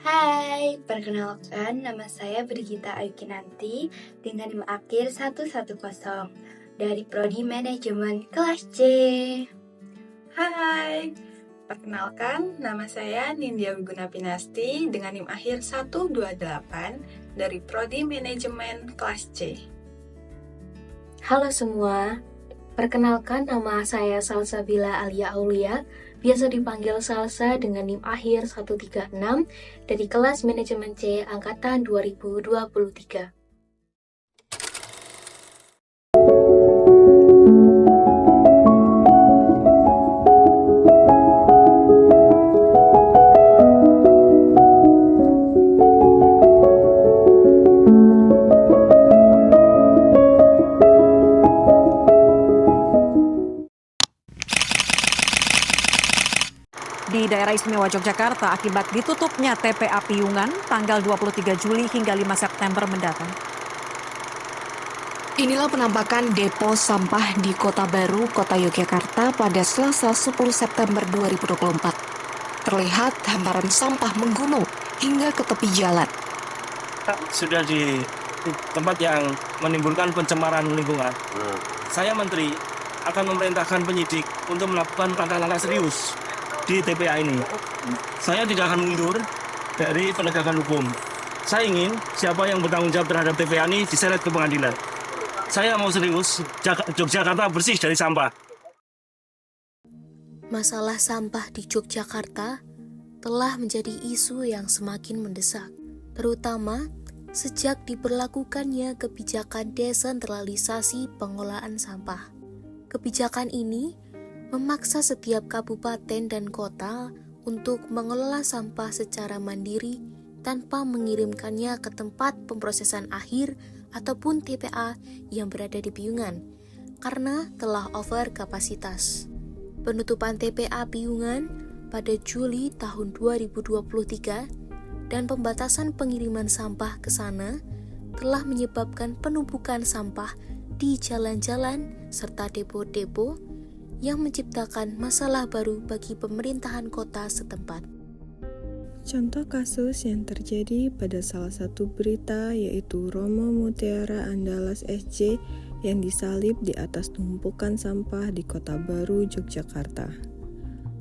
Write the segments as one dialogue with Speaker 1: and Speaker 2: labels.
Speaker 1: Hai, perkenalkan nama saya Brigita Ayukinanti dengan NIM akhir 110 dari Prodi Manajemen kelas C.
Speaker 2: Hai, perkenalkan nama saya Nindya Wiguna Pinasti dengan NIM akhir 128 dari Prodi Manajemen kelas C.
Speaker 3: Halo semua, perkenalkan nama saya Salsabila Alia Aulia, biasa dipanggil Salsa dengan NIM akhir 136 dari kelas Manajemen C Angkatan 2023.
Speaker 4: Di daerah istimewa Yogyakarta akibat ditutupnya TPA Piyungan tanggal 23 Juli hingga 5 September mendatang.
Speaker 5: Inilah penampakan depo sampah di Kota Baru, Kota Yogyakarta pada Selasa 10 September 2024. Terlihat hamparan sampah menggunung hingga ke tepi jalan.
Speaker 6: Sudah di tempat yang menimbulkan pencemaran lingkungan. Saya Menteri akan memerintahkan penyidik untuk melakukan langkah-langkah serius di TPA ini. Saya tidak akan mundur dari penegakan hukum. Saya ingin siapa yang bertanggung jawab terhadap TPA ini diseret ke pengadilan. Saya mau serius, Yogyakarta bersih dari sampah.
Speaker 7: Masalah sampah di Yogyakarta telah menjadi isu yang semakin mendesak, terutama sejak diberlakukannya kebijakan desentralisasi pengelolaan sampah. Kebijakan ini memaksa setiap kabupaten dan kota untuk mengelola sampah secara mandiri tanpa mengirimkannya ke tempat pemrosesan akhir ataupun TPA yang berada di Piyungan karena telah over kapasitas. Penutupan TPA Piyungan pada Juli tahun 2023 dan pembatasan pengiriman sampah ke sana telah menyebabkan penumpukan sampah di jalan-jalan serta depo-depo yang menciptakan masalah baru bagi pemerintahan kota setempat.
Speaker 8: Contoh kasus yang terjadi pada salah satu berita yaitu Romo Mutiara Andalas SJ yang disalib di atas tumpukan sampah di Kota Baru, Yogyakarta.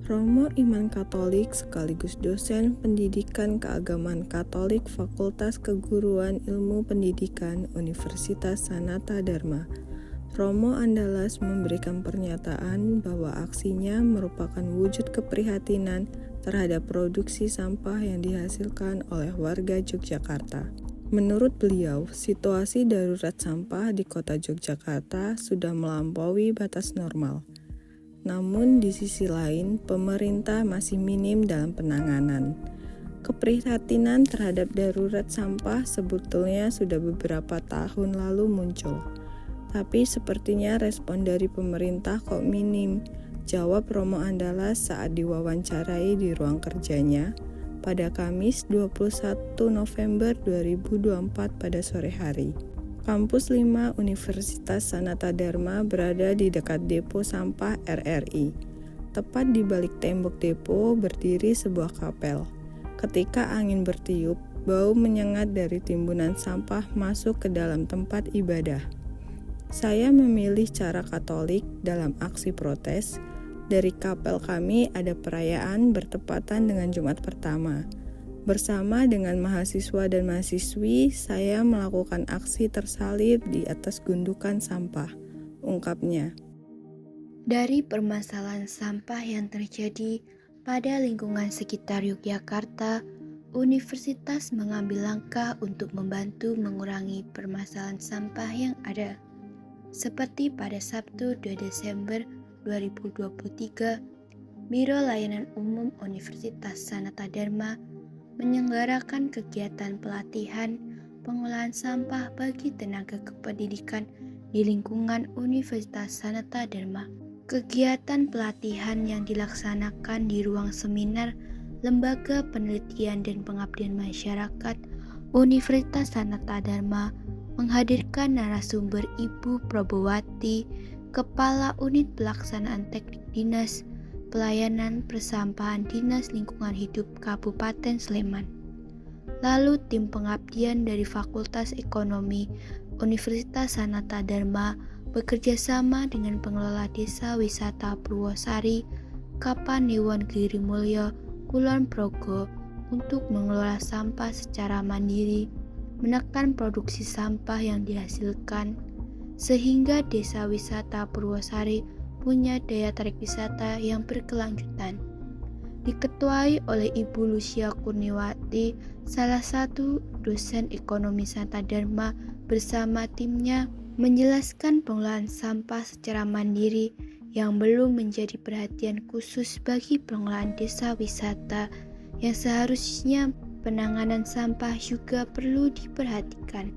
Speaker 8: Romo iman Katolik sekaligus dosen pendidikan keagamaan Katolik Fakultas Keguruan Ilmu Pendidikan Universitas Sanata Dharma. Romo Andalas memberikan pernyataan bahwa aksinya merupakan wujud keprihatinan terhadap produksi sampah yang dihasilkan oleh warga Yogyakarta. Menurut beliau, situasi darurat sampah di kota Yogyakarta sudah melampaui batas normal. Namun di sisi lain, pemerintah masih minim dalam penanganan. Keprihatinan terhadap darurat sampah sebetulnya sudah beberapa tahun lalu muncul. Tapi sepertinya respon dari pemerintah kok minim, jawab Romo Andalas saat diwawancarai di ruang kerjanya pada Kamis 21 November 2024 pada sore hari. Kampus 5 Universitas Sanata Dharma berada di dekat depo sampah RRI. Tepat di balik tembok depo berdiri sebuah kapel. Ketika angin bertiup, bau menyengat dari timbunan sampah masuk ke dalam tempat ibadah. Saya memilih cara Katolik dalam aksi protes. Dari kapel kami ada perayaan bertepatan dengan Jumat pertama. Bersama dengan mahasiswa dan mahasiswi, saya melakukan aksi tersalib di atas gundukan sampah, ungkapnya.
Speaker 1: Dari permasalahan sampah yang terjadi pada lingkungan sekitar Yogyakarta, universitas mengambil langkah untuk membantu mengurangi permasalahan sampah yang ada. Seperti pada Sabtu 2 Desember 2023, Biro Layanan Umum Universitas Sanata Dharma menyelenggarakan kegiatan pelatihan pengolahan sampah bagi tenaga kependidikan di lingkungan Universitas Sanata Dharma. Kegiatan pelatihan yang dilaksanakan di ruang seminar Lembaga Penelitian dan Pengabdian Masyarakat Universitas Sanata Dharma menghadirkan narasumber Ibu Probowati, Kepala Unit Pelaksanaan Teknik Dinas Pelayanan Persampahan Dinas Lingkungan Hidup Kabupaten Sleman.
Speaker 9: Lalu tim pengabdian dari Fakultas Ekonomi Universitas Sanata Dharma bekerja sama dengan pengelola Desa Wisata Purwosari, Kapanewon Girimulyo, Kulon Progo untuk mengelola sampah secara mandiri, menekan produksi sampah yang dihasilkan, sehingga Desa Wisata Purwosari punya daya tarik wisata yang berkelanjutan. Diketuai oleh Ibu Lucia Kurniawati, salah satu dosen ekonomi Sanata Dharma, bersama timnya menjelaskan pengelolaan sampah secara mandiri yang belum menjadi perhatian khusus bagi pengelolaan desa wisata, yang seharusnya penanganan sampah juga perlu diperhatikan.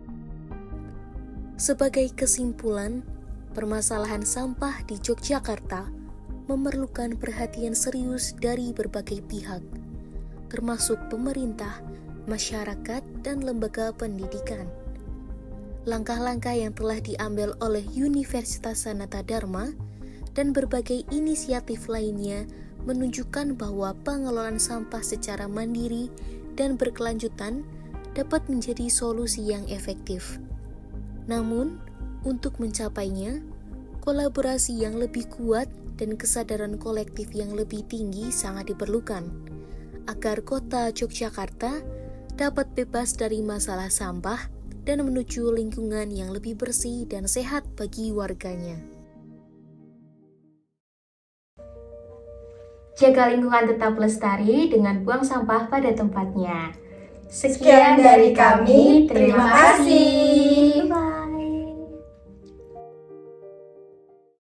Speaker 7: Sebagai kesimpulan, permasalahan sampah di Yogyakarta memerlukan perhatian serius dari berbagai pihak, termasuk pemerintah, masyarakat, dan lembaga pendidikan. Langkah-langkah yang telah diambil oleh Universitas Sanata Dharma dan berbagai inisiatif lainnya menunjukkan bahwa pengelolaan sampah secara mandiri dan berkelanjutan dapat menjadi solusi yang efektif. Namun, untuk mencapainya, kolaborasi yang lebih kuat dan kesadaran kolektif yang lebih tinggi sangat diperlukan agar kota Yogyakarta dapat bebas dari masalah sampah dan menuju lingkungan yang lebih bersih dan sehat bagi warganya.
Speaker 3: Jaga lingkungan tetap lestari dengan buang sampah pada tempatnya. Sekian dari kami, terima kasih.